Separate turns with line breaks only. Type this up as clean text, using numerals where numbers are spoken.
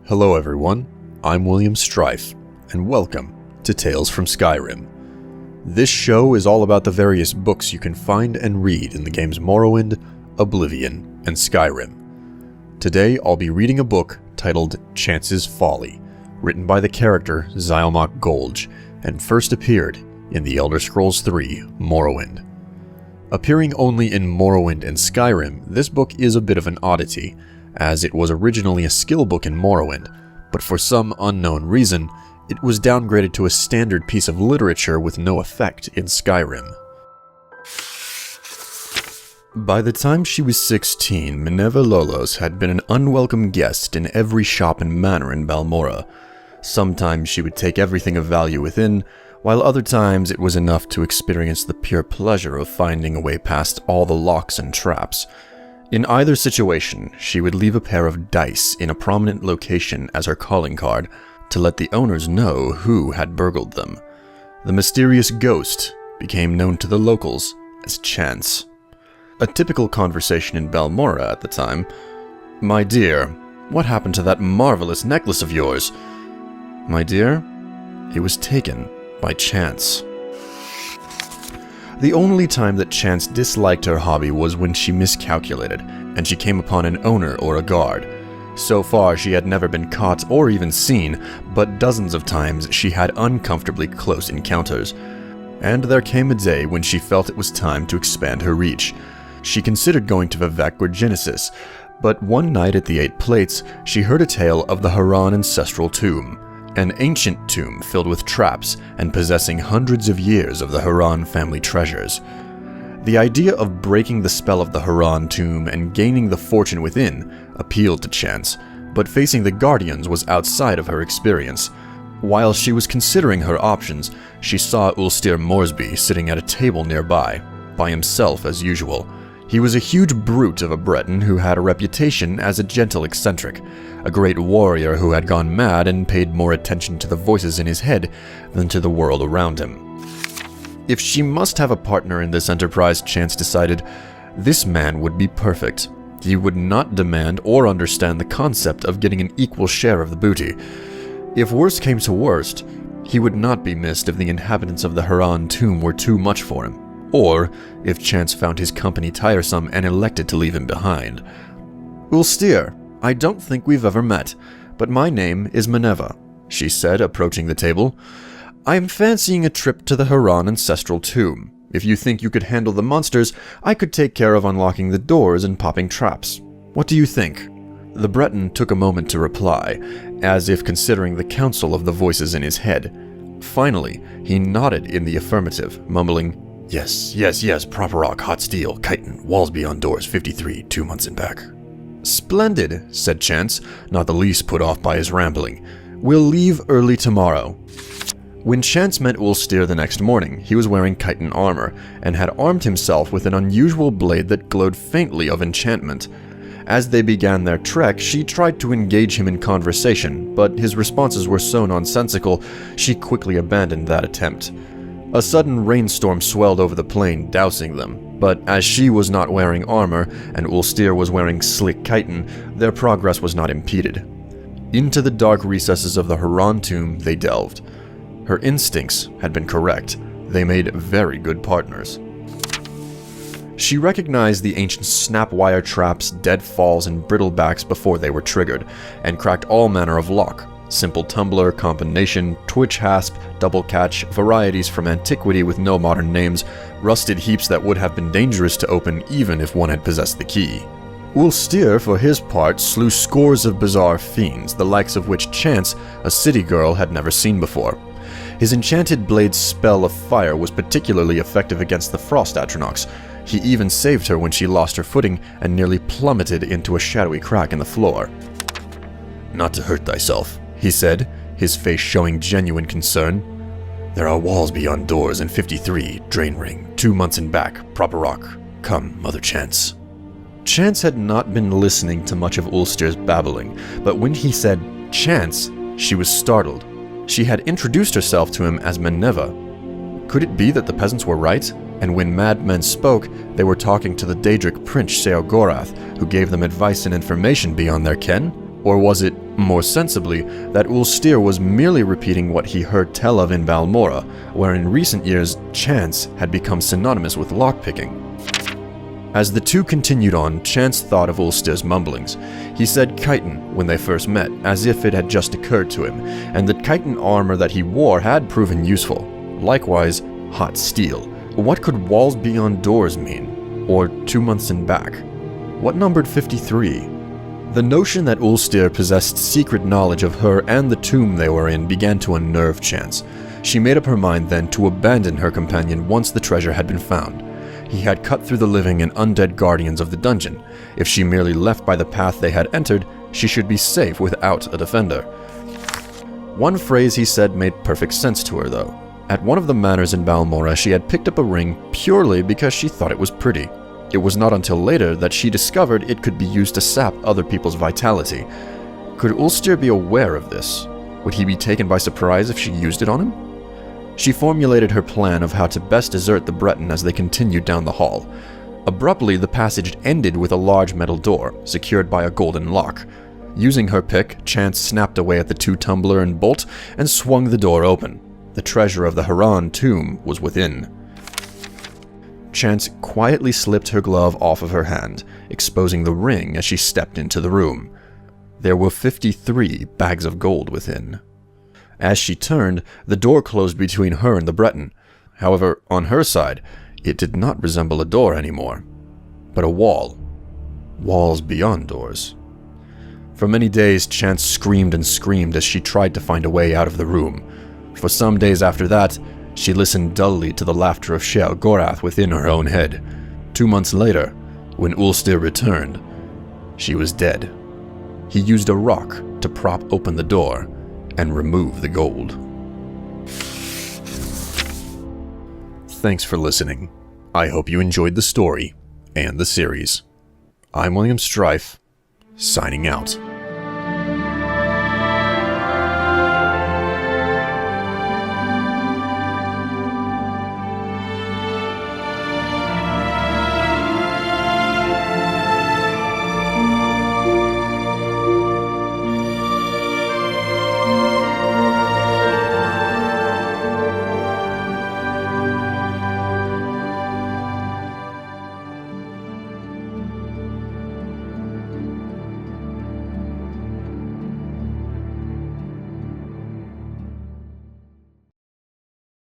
Hello everyone, I'm William Strife, and welcome to Tales from Skyrim. This show is all about the various books you can find and read in the games Morrowind, Oblivion, and Skyrim. Today I'll be reading a book titled Chance's Folly, written by the character Zylmoc Golge, and first appeared in The Elder Scrolls III: Morrowind. Appearing only in Morrowind and Skyrim, this book is a bit of an oddity, as it was originally a skill book in Morrowind, but for some unknown reason, it was downgraded to a standard piece of literature with no effect in Skyrim. By the time she was 16, Minerva Lolos had been an unwelcome guest in every shop and manor in Balmora. Sometimes she would take everything of value within, while other times it was enough to experience the pure pleasure of finding a way past all the locks and traps. In either situation, she would leave a pair of dice in a prominent location as her calling card to let the owners know who had burgled them. The mysterious ghost became known to the locals as Chance. A typical conversation in Balmora at the time: "My dear, what happened to that marvelous necklace of yours?" "My dear, it was taken by Chance." The only time that Chance disliked her hobby was when she miscalculated, and she came upon an owner or a guard. So far, she had never been caught or even seen, but dozens of times she had uncomfortably close encounters. And there came a day when she felt it was time to expand her reach. She considered going to Vivec or Genesis, but one night at the Eight Plates, she heard a tale of the Haran ancestral tomb. An ancient tomb filled with traps and possessing hundreds of years of the Haran family treasures. The idea of breaking the spell of the Haran tomb and gaining the fortune within appealed to Chance, but facing the Guardians was outside of her experience. While she was considering her options, she saw Ulster Moresby sitting at a table nearby, by himself as usual. He was a huge brute of a Breton who had a reputation as a gentle eccentric, a great warrior who had gone mad and paid more attention to the voices in his head than to the world around him. If she must have a partner in this enterprise, Chance decided, this man would be perfect. He would not demand or understand the concept of getting an equal share of the booty. If worst came to worst, he would not be missed if the inhabitants of the Haran tomb were too much for him, or if Chance found his company tiresome and elected to leave him behind. "Ulster, I don't think we've ever met, but my name is Minerva," she said, approaching the table. "I am fancying a trip to the Haran ancestral tomb. If you think you could handle the monsters, I could take care of unlocking the doors and popping traps. What do you think?" The Breton took a moment to reply, as if considering the counsel of the voices in his head. Finally, he nodded in the affirmative, mumbling, Yes, proper rock, hot steel, chitin, walls beyond doors, 53, 2 months in back." "Splendid," said Chance, not the least put off by his rambling. "We'll leave early tomorrow." When Chance met Ulster the next morning, he was wearing chitin armor, and had armed himself with an unusual blade that glowed faintly of enchantment. As they began their trek, she tried to engage him in conversation, but his responses were so nonsensical, she quickly abandoned that attempt. A sudden rainstorm swelled over the plain, dousing them, but as she was not wearing armor, and Ulster was wearing slick chitin, their progress was not impeded. Into the dark recesses of the Haran tomb they delved. Her instincts had been correct. They made very good partners. She recognized the ancient snap-wire traps, deadfalls, and brittlebacks before they were triggered, and cracked all manner of lock. Simple tumbler, combination, twitch hasp, double catch, varieties from antiquity with no modern names, rusted heaps that would have been dangerous to open even if one had possessed the key. Ulster, for his part, slew scores of bizarre fiends, the likes of which Chance, a city girl, had never seen before. His enchanted blade's spell of fire was particularly effective against the frost Atronachs. He even saved her when she lost her footing and nearly plummeted into a shadowy crack in the floor. "Not to hurt thyself," he said, his face showing genuine concern. "There are walls beyond doors and 53, drain ring, 2 months in back, proper rock. Come, Mother Chance." Chance had not been listening to much of Ulster's babbling, but when he said Chance, she was startled. She had introduced herself to him as Minerva. Could it be that the peasants were right, and when madmen spoke, they were talking to the Daedric prince Seogorath, who gave them advice and information beyond their ken? Or was it More sensibly, that Ulster was merely repeating what he heard tell of in Balmora, where in recent years, chance had become synonymous with lockpicking. As the two continued on, Chance thought of Ulster's mumblings. He said chitin when they first met, as if it had just occurred to him, and that chitin armor that he wore had proven useful. Likewise, hot steel. What could walls beyond doors mean? Or 2 months in back? What numbered 53? The notion that Ulster possessed secret knowledge of her and the tomb they were in began to unnerve Chance. She made up her mind then to abandon her companion once the treasure had been found. He had cut through the living and undead guardians of the dungeon. If she merely left by the path they had entered, she should be safe without a defender. One phrase he said made perfect sense to her, though. At one of the manors in Balmora, she had picked up a ring purely because she thought it was pretty. It was not until later that she discovered it could be used to sap other people's vitality. Could Ulster be aware of this? Would he be taken by surprise if she used it on him? She formulated her plan of how to best desert the Breton as they continued down the hall. Abruptly, the passage ended with a large metal door, secured by a golden lock. Using her pick, Chance snapped away at the two-tumbler and bolt and swung the door open. The treasure of the Haran tomb was within. Chance quietly slipped her glove off of her hand, exposing the ring as she stepped into the room. There were 53 bags of gold within. As she turned, the door closed between her and the Breton. However, on her side, it did not resemble a door anymore, but a wall. Walls beyond doors. For many days, Chance screamed and screamed as she tried to find a way out of the room. For some days after that, she listened dully to the laughter of Sheal Gorath within her own head. 2 months later, when Ulster returned, she was dead. He used a rock to prop open the door and remove the gold. Thanks for listening. I hope you enjoyed the story and the series. I'm William Strife, signing out.